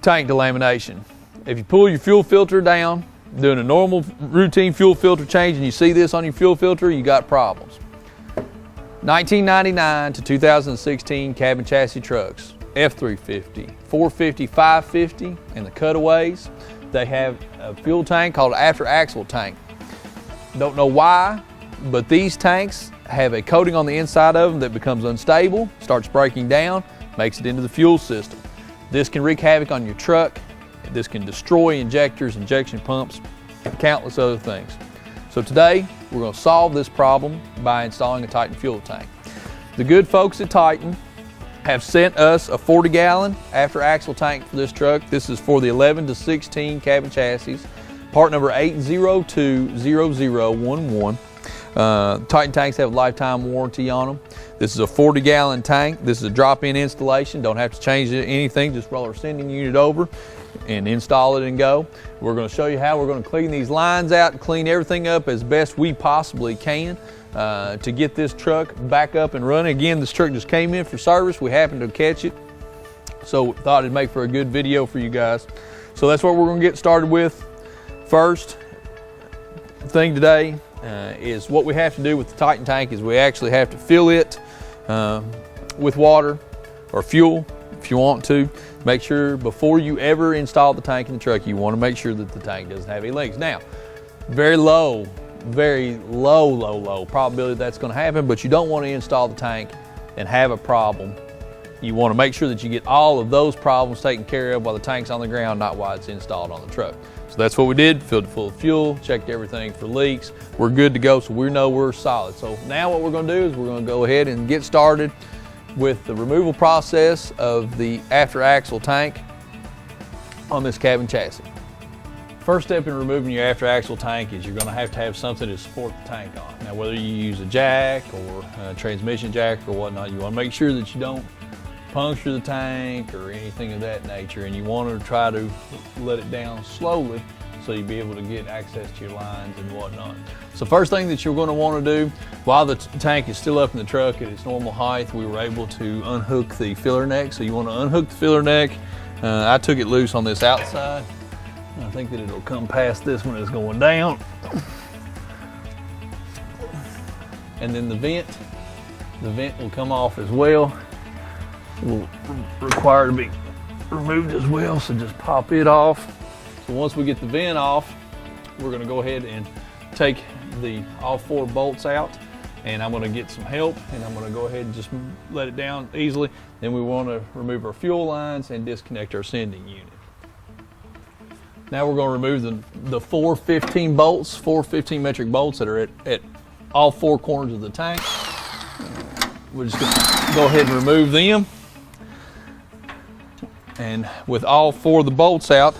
tank delamination. If you pull your fuel filter down, doing a normal routine fuel filter change, and you see this on your fuel filter, you got problems. 1999 to 2016 cab and chassis trucks, F350, 450, 550, and the cutaways, they have a fuel tank called an after axle tank. Don't know why, but these tanks have a coating on the inside of them that becomes unstable, starts breaking down, makes it into the fuel system. This can wreak havoc on your truck. This can destroy injectors, injection pumps, and countless other things. So today, we're going to solve this problem by installing a TITAN fuel tank. The good folks at TITAN have sent us a 40-gallon after axle tank for this truck. This is for the 11 to 16 cab and chassis, part number 8020011. TITAN tanks have a lifetime warranty on them. This is a 40-gallon tank. This is a drop-in installation. Don't have to change anything, just roll our sending unit over and install it and go. We're going to show you how we're going to clean these lines out and clean everything up as best we possibly can to get this truck back up and running. Again, this truck just came in for service. We happened to catch it, so thought it'd make for a good video for you guys. So that's what we're going to get started with. First thing today is what we have to do with the TITAN tank is we actually have to fill it with water or fuel if you want to. Make sure before you ever install the tank in the truck, you want to make sure that the tank doesn't have any leaks. Now, very low probability that's going to happen, but you don't want to install the tank and have a problem. You want to make sure that you get all of those problems taken care of while the tank's on the ground, not while it's installed on the truck. So that's what we did, filled it full of fuel, checked everything for leaks. We're good to go, so we know we're solid. So now what we're going to do is we're going to go ahead and get started with the removal process of the after axle tank on this cab and chassis. First step in removing your after axle tank is you're going to have something to support the tank on. Now, whether you use a jack or a transmission jack or whatnot, you want to make sure that you don't puncture the tank or anything of that nature, and you want to try to let it down slowly so you'll be able to get access to your lines and whatnot. So first thing that you're going to want to do while the tank is still up in the truck at its normal height, we were able to unhook the filler neck. So you want to unhook the filler neck. I took it loose on this outside. I think that it'll come past this when it's going down. And then the vent will come off as well. It will require to be removed as well, so just pop it off. So once we get the vent off, we're going to go ahead and take all 4 bolts out, and I'm going to get some help, and I'm going to go ahead and just let it down easily. Then we want to remove our fuel lines and disconnect our sending unit. Now we're going to remove the 4 15 bolts, 4 15 metric bolts that are at all 4 corners of the tank. We're just going to go ahead and remove them. And with all 4 of the bolts out,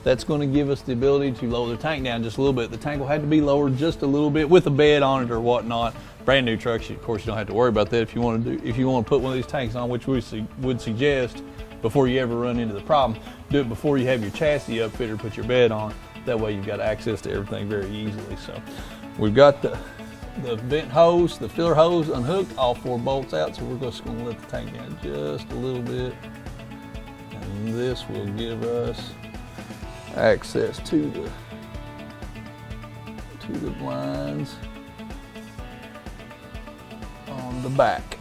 that's going to give us the ability to lower the tank down just a little bit. The tank will have to be lowered just a little bit with a bed on it or whatnot. Brand new trucks, of course, you don't have to worry about that. If you want to put one of these tanks on, which we would suggest before you ever run into the problem, do it before you have your chassis upfitted or put your bed on. That way you've got access to everything very easily. So we've got the vent hose, the filler hose unhooked, all 4 bolts out. So we're just going to let the tank down just a little bit. And this will give us access to the lines on the back.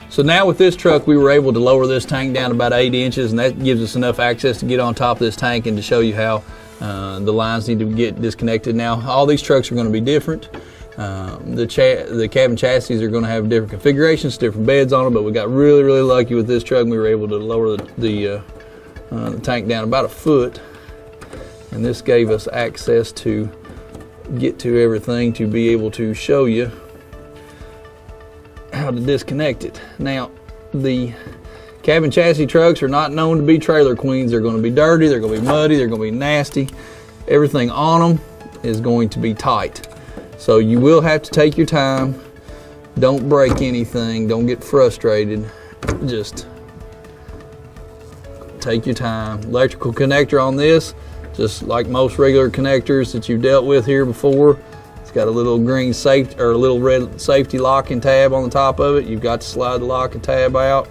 So now with this truck, we were able to lower this tank down about 8 inches, and that gives us enough access to get on top of this tank and to show you how the lines need to get disconnected. Now, all these trucks are going to be different. The cab and chassis are going to have different configurations, different beds on them, but we got really lucky with this truck, and we were able to lower the tank down about 1 foot, and this gave us access to get to everything to be able to show you how to disconnect it. Now, the cab and chassis trucks are not known to be trailer queens. They're going to be dirty, they're going to be muddy, they're going to be nasty. Everything on them is going to be tight. So you will have to take your time. Don't break anything, don't get frustrated. Just take your time. Electrical connector on this, just like most regular connectors that you've dealt with here before. It's got a little green safety, or a little red safety locking tab on the top of it. You've got to slide the locking tab out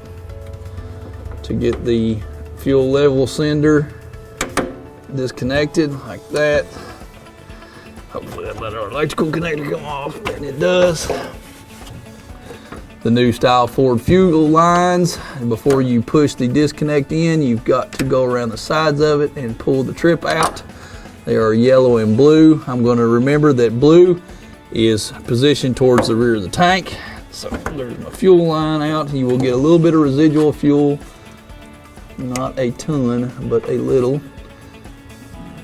to get the fuel level sender disconnected like that. Hopefully that let our electrical connector come off, and it does. The new style Ford fuel lines, and before you push the disconnect in, you've got to go around the sides of it and pull the trip out. They are yellow and blue. I'm going to remember that blue is positioned towards the rear of the tank. So there's my fuel line out. You will get a little bit of residual fuel, not a ton, but a little.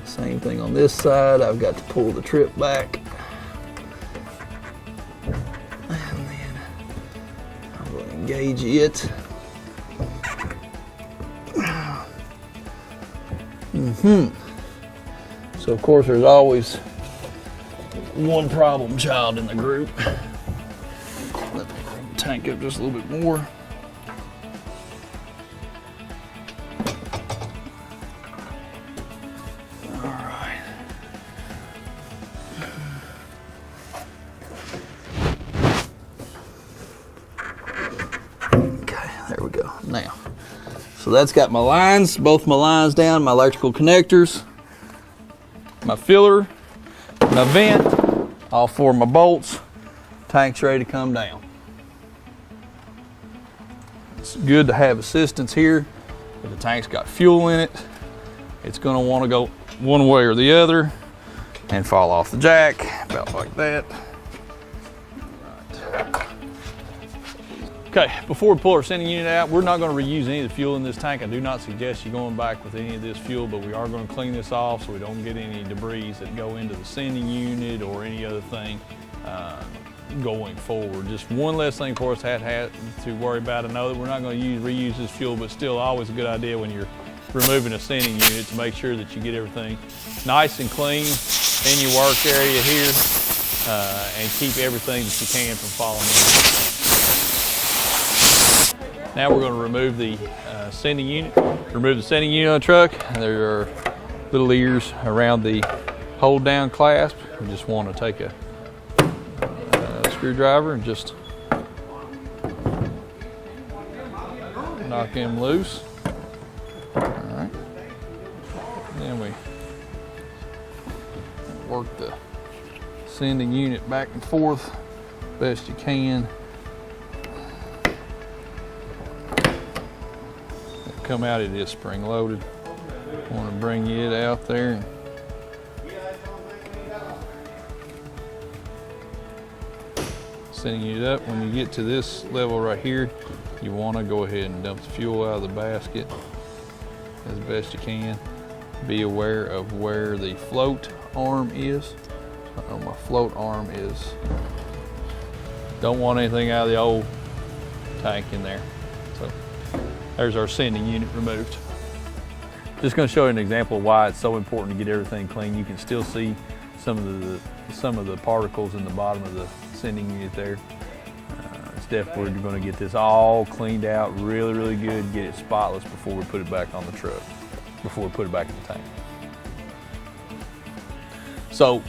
Same thing on this side. I've got to pull the trip back. And then I'm going to engage it. So of course there's always one problem child in the group. Let me bring the tank up just a little bit more. Alright. Okay, there we go. Now, so that's got my lines, both my lines down, my electrical connectors, my filler, my vent, all four of my bolts. Tank's ready to come down. It's good to have assistance here. If the tank's got fuel in it, it's going to want to go one way or the other and fall off the jack, about like that. Right. Okay, before we pull our sending unit out, we're not going to reuse any of the fuel in this tank. I do not suggest you going back with any of this fuel, but we are going to clean this off so we don't get any debris that go into the sending unit or any other thing going forward. Just one less thing for us to worry about. I know that we're not going to reuse this fuel, but still always a good idea when you're removing a sending unit to make sure that you get everything nice and clean in your work area here and keep everything that you can from falling in. Now we're going to remove the sending unit. Remove the sending unit on the truck. There are little ears around the hold down clasp. We just want to take a screwdriver and just knock them loose. All right. Then we work the sending unit back and forth best you can. Come out, it is spring loaded. Want to bring it out there. Sending it up. When you get to this level right here, you want to go ahead and dump the fuel out of the basket as best you can. Be aware of where the float arm is. My float arm is, don't want anything out of the old tank in there. So there's our sending unit removed. Just going to show you an example of why it's so important to get everything clean. You can still see some of the particles in the bottom of the sending unit there. It's definitely we're going to get this all cleaned out really, really good, get it spotless before we put it back on the truck, before we put it back in the tank. So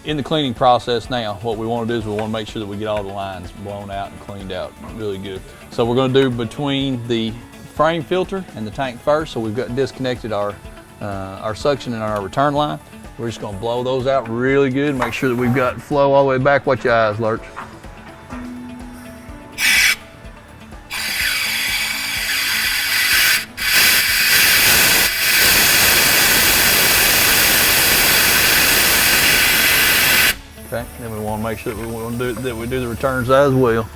in the cleaning process now, what we want to do is we want to make sure that we get all the lines blown out and cleaned out really good. So we're going to do between the frame filter and the tank first. So we've got disconnected our suction and our return line. We're just going to blow those out really good, make sure that we've got flow all the way back. Watch your eyes, Lurch. Okay, then we want to make sure that we do the return side as well.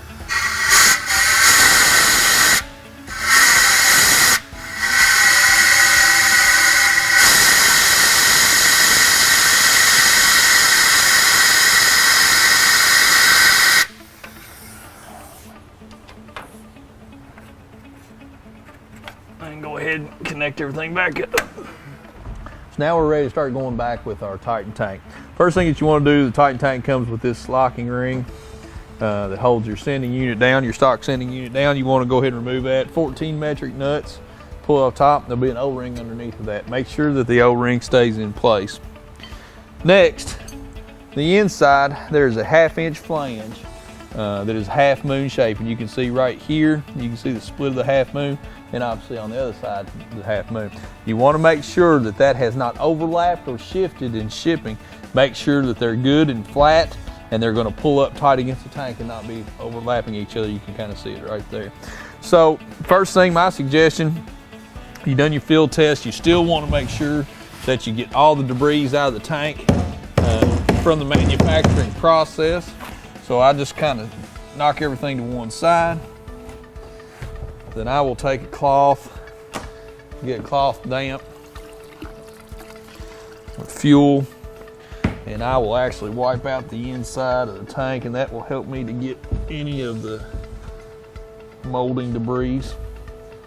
And go ahead and connect everything back up. So now we're ready to start going back with our Titan tank. First thing that you want to do, the Titan tank comes with this locking ring that holds your sending unit down, your stock sending unit down. You want to go ahead and remove that. 14 metric nuts, pull off top, there'll be an O-ring underneath of that. Make sure that the O-ring stays in place. Next, the inside, there's a 1/2 inch flange that is half moon shape, and you can see right here, you can see the split of the half moon, and obviously on the other side, the half moon. You want to make sure that that has not overlapped or shifted in shipping. Make sure that they're good and flat, and they're going to pull up tight against the tank and not be overlapping each other. You can kind of see it right there. So first thing, my suggestion, you've done your field test, you still want to make sure that you get all the debris out of the tank from the manufacturing process. So I just kind of knock everything to one side. Then I will take a cloth, get a cloth damp with fuel, and I will actually wipe out the inside of the tank, and that will help me to get any of the molding debris.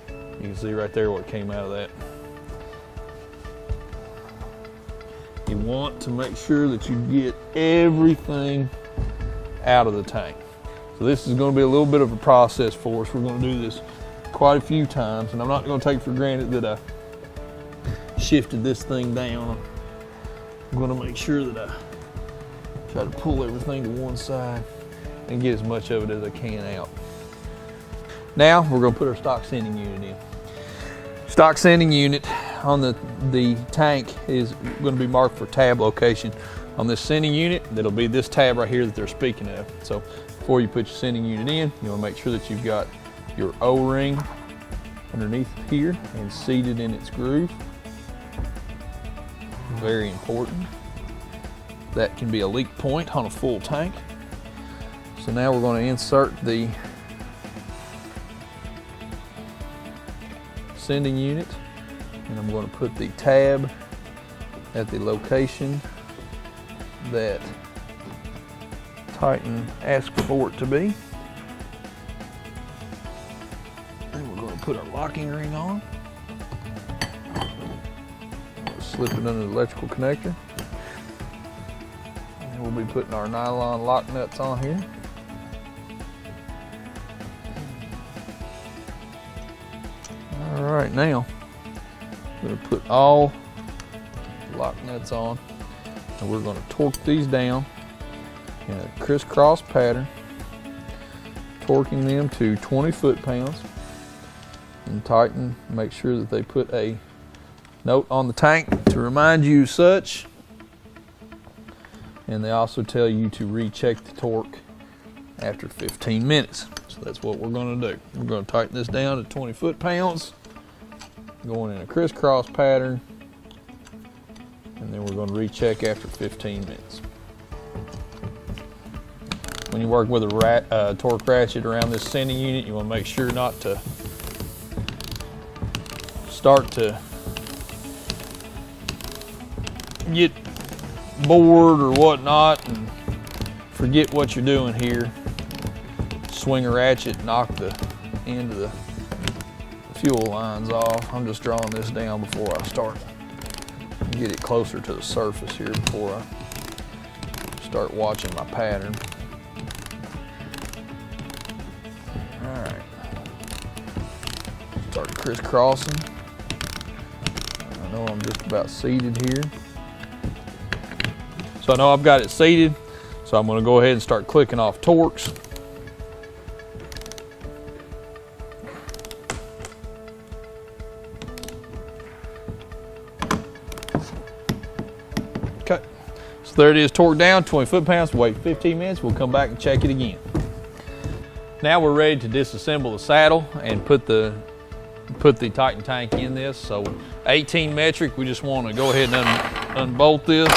You can see right there what came out of that. You want to make sure that you get everything out of the tank. So this is going to be a little bit of a process for us. We're going to do this quite a few times, and I'm not going to take for granted that I shifted this thing down. I'm going to make sure that I try to pull everything to one side and get as much of it as I can out. Now we're going to put our stock sending unit in. Stock sending unit on the tank is going to be marked for tab location. On this sending unit, that'll be this tab right here that they're speaking of. So before you put your sending unit in, you want to make sure that you've got your O-ring underneath here and seated in its groove. Very important. That can be a leak point on a full tank. So now we're going to insert the sending unit, and I'm going to put the tab at the location that Titan asked for it to be. And we're going to put our locking ring on. Slip it under the electrical connector. And we'll be putting our nylon lock nuts on here. All right, now I'm going to put all the lock nuts on, and we're going to torque these down in a crisscross pattern, torquing them to 20 foot-pounds. And Titan, make sure that they put a note on the tank to remind you such, and they also tell you to recheck the torque after 15 minutes. So that's what we're going to do. We're going to tighten this down to 20 foot-pounds, going in a crisscross pattern, and then we're going to recheck after 15 minutes. When you work with a torque ratchet around this sending unit, you want to make sure not to start to get bored or whatnot and forget what you're doing here. Swing a ratchet, knock the end of the fuel lines off. I'm just drawing this down before I start. Get it closer to the surface here before I start watching my pattern. All right. Start crisscrossing. I know I'm just about seated here. So I know I've got it seated, so I'm going to go ahead and start clicking off torques. Okay, so there it is, torqued down, 20 foot-pounds. Wait 15 minutes, we'll come back and check it again. Now we're ready to disassemble the saddle and put the Titan tank in this. So 18 metric, we just want to go ahead and unbolt this.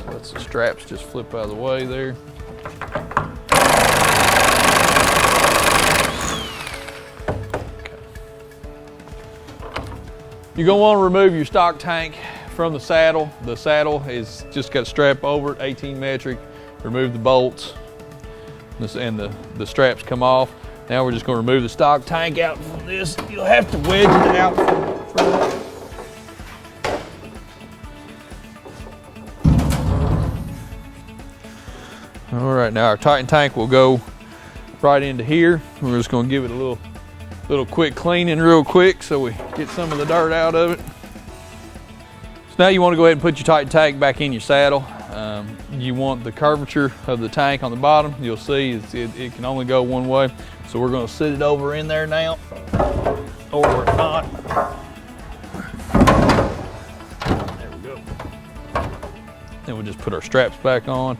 Let the straps just flip out of the way there. Okay. You're going to want to remove your stock tank from the saddle. The saddle is just got a strap over it, 18 metric. Remove the bolts, and the straps come off. Now we're just going to remove the stock tank out from this. You'll have to wedge it out from All right, now our Titan tank will go right into here. We're just going to give it a little quick cleaning real quick so we get some of the dirt out of it. So now you want to go ahead and put your Titan tank back in your saddle. You want the curvature of the tank on the bottom. You'll see it can only go one way. So we're going to sit it over in there now, or we're not. There we go. Then we'll just put our straps back on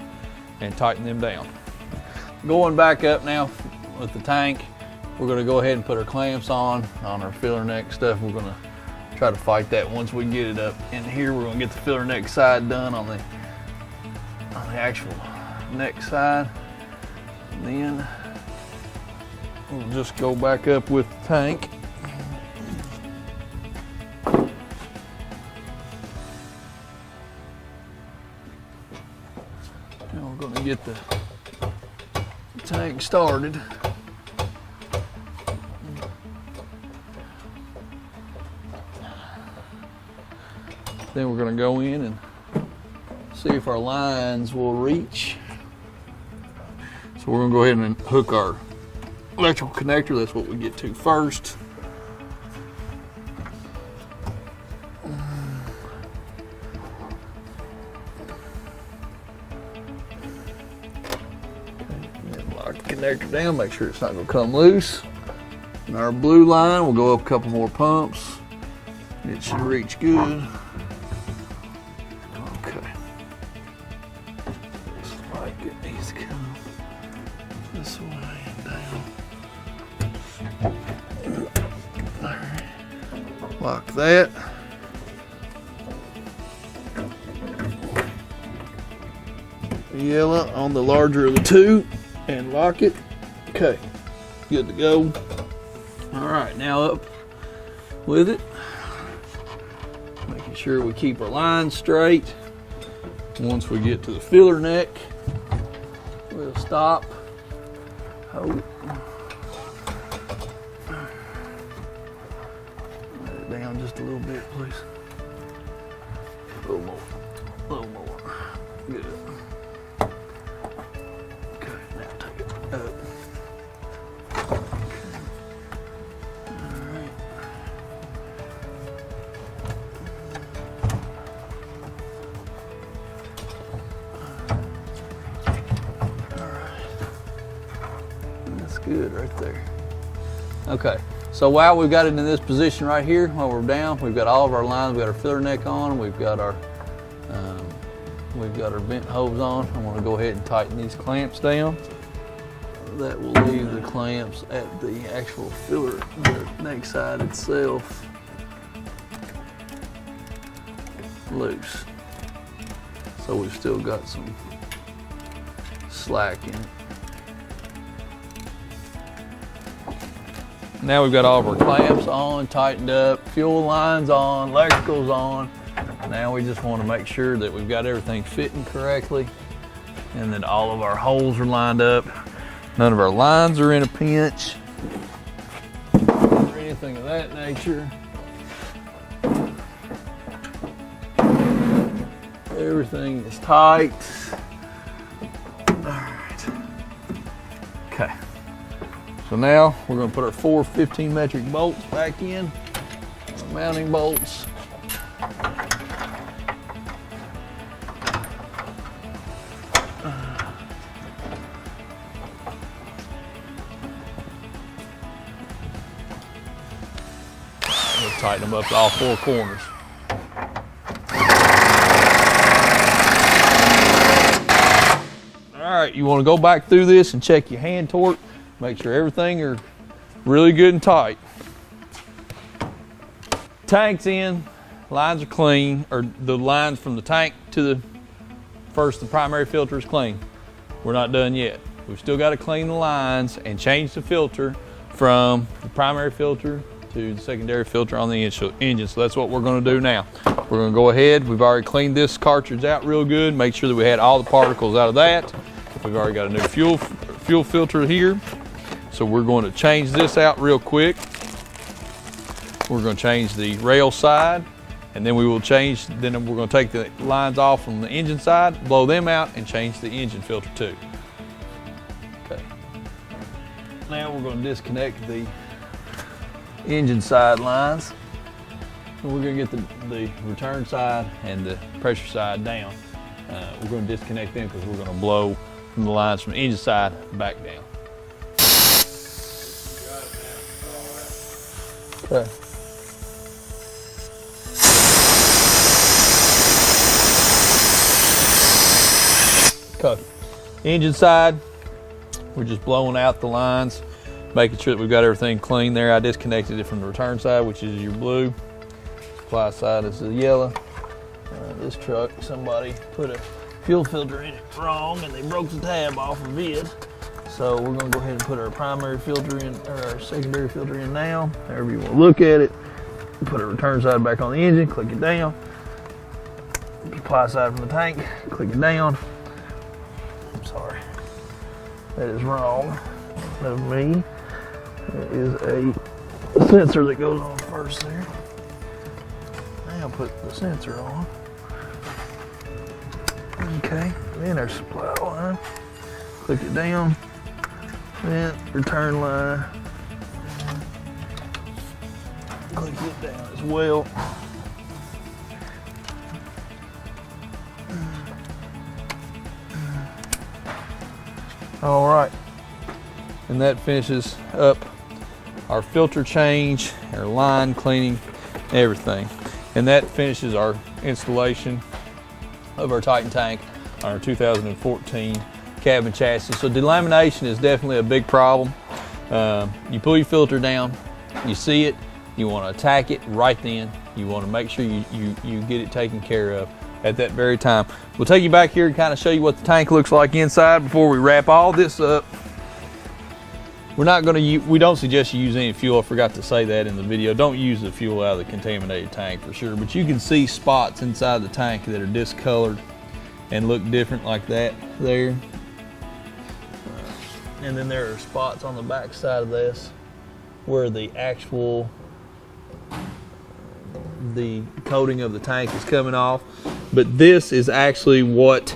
and tighten them down. Going back up now with the tank, we're going to go ahead and put our clamps on our filler neck stuff. We're going to try to fight that once we get it up in here. We're going to get the filler neck side done on the actual neck side. And then we'll just go back up with the tank. Now we're going to get the tank started. Then we're going to go in and see if our lines will reach. So we're going to go ahead and hook our electrical connector. That's what we get to first. Lock the connector down, make sure it's not going to come loose. And our blue line will go up a couple more pumps. It should reach good. Okay. Looks like it needs to come this way and down. Alright. Lock that. Yellow on the larger of the two and lock it. Okay, good to go. All right, now up with it. Making sure we keep our lines straight. Once we get to the filler neck, we'll stop. Hold. Let it down just a little bit, please. A little more. A little more. Good. Okay, now take it up. Good right there. Okay, so while we've got it in this position right here, while we're down, we've got all of our lines, we've got our filler neck on, we've got our vent hose on. I'm going to go ahead and tighten these clamps down. That will leave the clamps at the actual filler, the neck side itself, loose. So we've still got some slack in it. Now we've got all of our clamps on, tightened up, fuel lines on, electricals on. Now we just want to make sure that we've got everything fitting correctly and that all of our holes are lined up. None of our lines are in a pinch or anything of that nature. Everything is tight. All right. Okay. So now we're going to put our 4 15 metric bolts back in, our mounting bolts. We'll tighten them up to all 4 corners. All right, you want to go back through this and check your hand torque. Make sure everything are really good and tight. Tank's in, lines are clean, or the lines from the tank to the primary filter is clean. We're not done yet. We've still got to clean the lines and change the filter from the primary filter to the secondary filter on the engine. So that's what we're going to do now. We're going to go ahead. We've already cleaned this cartridge out real good. Make sure that we had all the particles out of that. We've already got a new fuel filter here. So we're going to change this out real quick. We're going to change the rail side, and then we're going to take the lines off from the engine side, blow them out, and change the engine filter too. Okay. Now we're going to disconnect the engine side lines. and we're gonna get the return side and the pressure side down. We're gonna disconnect them because we're gonna blow from the lines from the engine side back down. Okay. Okay. Engine side, we're just blowing out the lines, making sure that we've got everything clean there. I disconnected it from the return side, which is your blue. Supply side is the yellow. This truck, somebody put a fuel filter in it wrong and they broke the tab off of it. So we're gonna go ahead and put our primary filter in, or our secondary filter in now, however you wanna look at it. Put our return side back on the engine, click it down. Supply side from the tank, click it down. I'm sorry, that is wrong of me. There is a sensor that goes on first there. Now put the sensor on. Okay, then our supply line, click it down, then return line, click it down as well. All right, and that finishes up our filter change, our line cleaning, everything. And that finishes our installation of our Titan tank on our 2014 cabin chassis. So delamination is definitely a big problem. You pull your filter down, you see it, you want to attack it right then. You want to make sure you get it taken care of at that very time. We'll take you back here and kind of show you what the tank looks like inside before we wrap all this up. We don't suggest you use any fuel. I forgot to say that in the video. Don't use the fuel out of the contaminated tank for sure, but you can see spots inside the tank that are discolored and look different like that there. And then there are spots on the back side of this where the coating of the tank is coming off, but this is actually what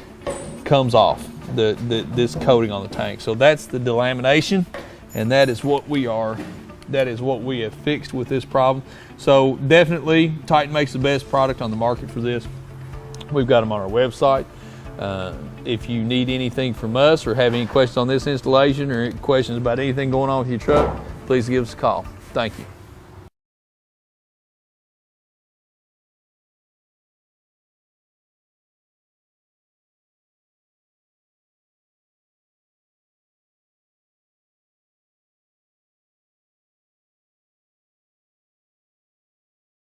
comes off, this coating on the tank. So that's the delamination. And that is what we have fixed with this problem. So definitely Titan makes the best product on the market for this. We've got them on our website. If you need anything from us or have any questions on this installation or questions about anything going on with your truck, please give us a call. Thank you.